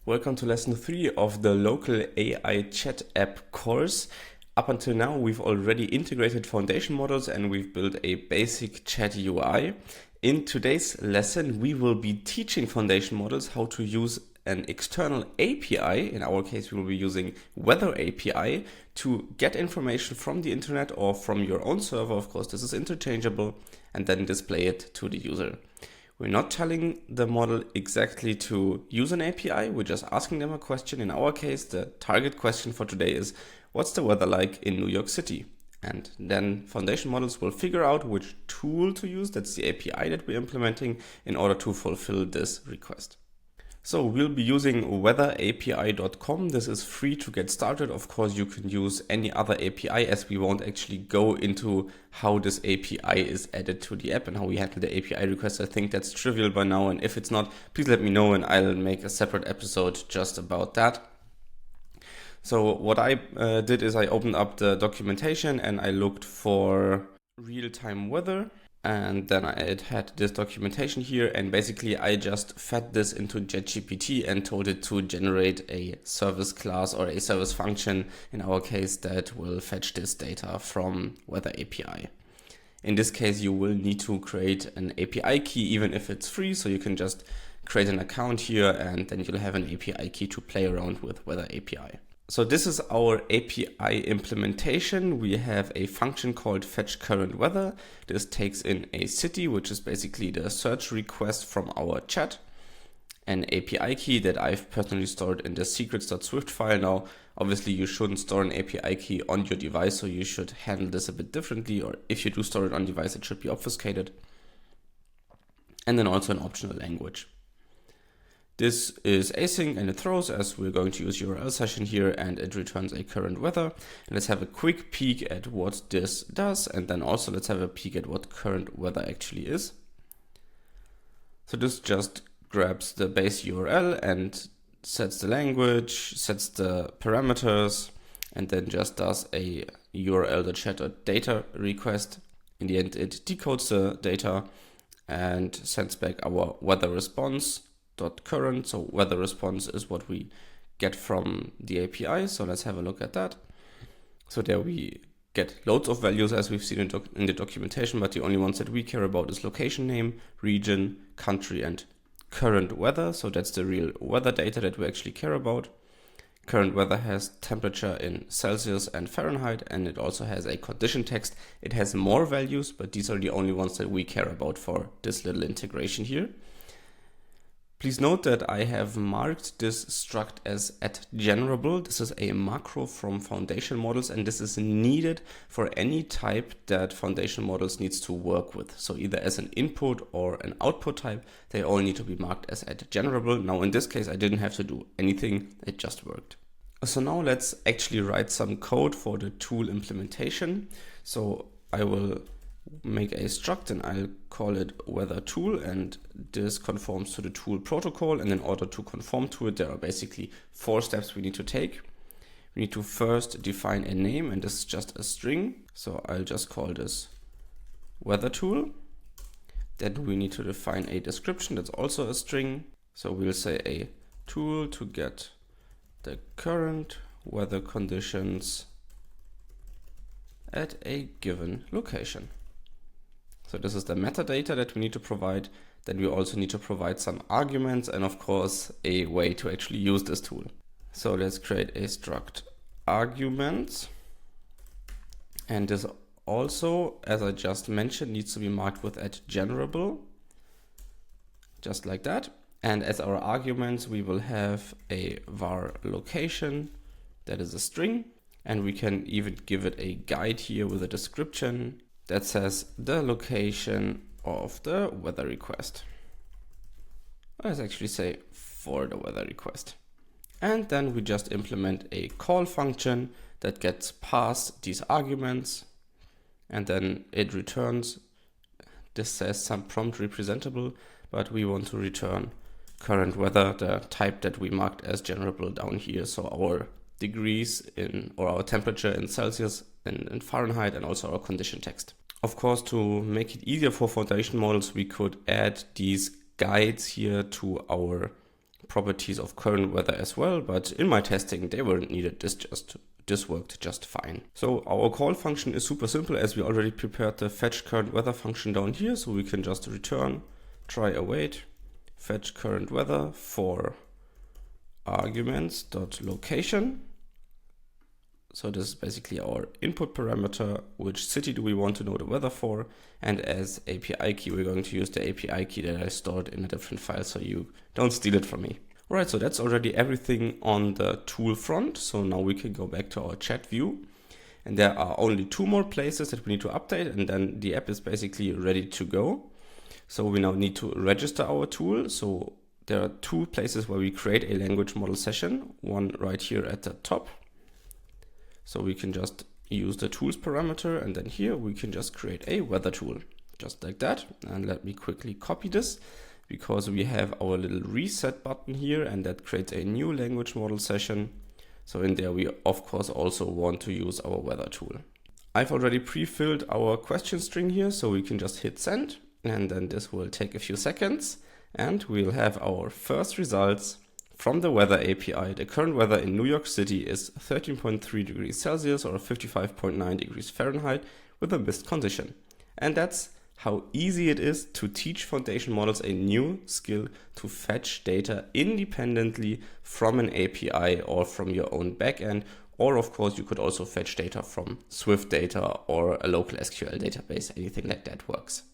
Welcome to lesson 3 of the local AI chat app course. Up until now, we've already integrated foundation models and we've built a basic chat UI. In today's lesson, we will be teaching foundation models how to use an external API. In our case, we will be using Weather API to get information from the internet or from your own server. Of course, this is interchangeable, and then display it to the user. We're not telling the model exactly to use an API, we're just asking them a question. In our case, the target question for today is, what's the weather like in New York City? And then foundation models will figure out which tool to use, that's the API that we're implementing, in order to fulfill this request. So we'll be using weatherapi.com. This is free to get started. Of course, you can use any other API, as we won't actually go into how this API is added to the app and how we handle the API requests. I think that's trivial by now. And if it's not, please let me know and I'll make a separate episode just about that. So what I did is I opened up the documentation and I looked for real-time weather. And then it had this documentation here, and basically I just fed this into ChatGPT and told it to generate a service class or a service function, in our case, that will fetch this data from Weather API. In this case, you will need to create an API key, even if it's free, so you can just create an account here and then you'll have an API key to play around with Weather API. So this is our API implementation. We have a function called fetchCurrentWeather. This takes in a city, which is basically the search request from our chat, an API key that I've personally stored in the secrets.swift file. Now, obviously you shouldn't store an API key on your device, so you should handle this a bit differently, or if you do store it on device, it should be obfuscated. And then also an optional language. This is async and it throws, as we're going to use URL session here, and it returns a current weather. And let's have a quick peek at what this does, and then also let's have a peek at what current weather actually is. So this just grabs the base URL and sets the language, sets the parameters, and then just does a url.chat.data request. In the end, it decodes the data and sends back our weather response. .current, so weather response is what we get from the API. So let's have a look at that. So there we get loads of values, as we've seen in the documentation, but the only ones that we care about is location name, region, country, and current weather. So that's the real weather data that we actually care about. Current weather has temperature in Celsius and Fahrenheit, and it also has a condition text. It has more values, but these are the only ones that we care about for this little integration here. Please note that I have marked this struct as @generable. This is a macro from foundation models, and this is needed for any type that foundation models needs to work with. So either as an input or an output type, they all need to be marked as @generable. Now in this case, I didn't have to do anything, it just worked. So now let's actually write some code for the tool implementation. So I will make a struct and I'll call it weather tool, and this conforms to the tool protocol. And in order to conform to it, there are basically 4 steps we need to take. We need to first define a name, and this is just a string. So I'll just call this weather tool. Then we need to define a description, that's also a string. So we'll say a tool to get the current weather conditions at a given location. So this is the metadata that we need to provide. Then we also need to provide some arguments and of course a way to actually use this tool. So let's create a struct arguments. And this also, as I just mentioned, needs to be marked with @generable, just like that. And as our arguments, we will have a var location that is a string. And we can even give it a guide here with a description that says the location of the weather request. Let's actually say for the weather request. And then we just implement a call function that gets past these arguments, and then it returns. This says some prompt representable, but we want to return current weather, the type that we marked as generable down here. So our degrees or our temperature in Celsius and Fahrenheit, and also our condition text. Of course, to make it easier for foundation models, we could add these guides here to our properties of current weather as well, but in my testing they weren't needed. This worked just fine. So our call function is super simple, as we already prepared the fetch current weather function down here. So we can just return try await fetch current weather for arguments.location. So this is basically our input parameter. Which city do we want to know the weather for? And as API key, we're going to use the API key that I stored in a different file, so you don't steal it from me. All right, so that's already everything on the tool front. So now we can go back to our chat view. And there are only 2 more places that we need to update, and then the app is basically ready to go. So we now need to register our tool. So there are 2 places where we create a language model session, one right here at the top. So we can just use the tools parameter, and then here we can just create a weather tool, just like that. And let me quickly copy this, because we have our little reset button here, and that creates a new language model session. So in there we of course also want to use our weather tool. I've already pre-filled our question string here, so we can just hit send, and then this will take a few seconds, and we'll have our first results from the weather API. The current weather in New York City is 13.3 degrees Celsius or 55.9 degrees Fahrenheit with a mist condition. And that's how easy it is to teach foundation models a new skill to fetch data independently from an API or from your own backend. Or of course, you could also fetch data from Swift data or a local SQL database. Anything like that works.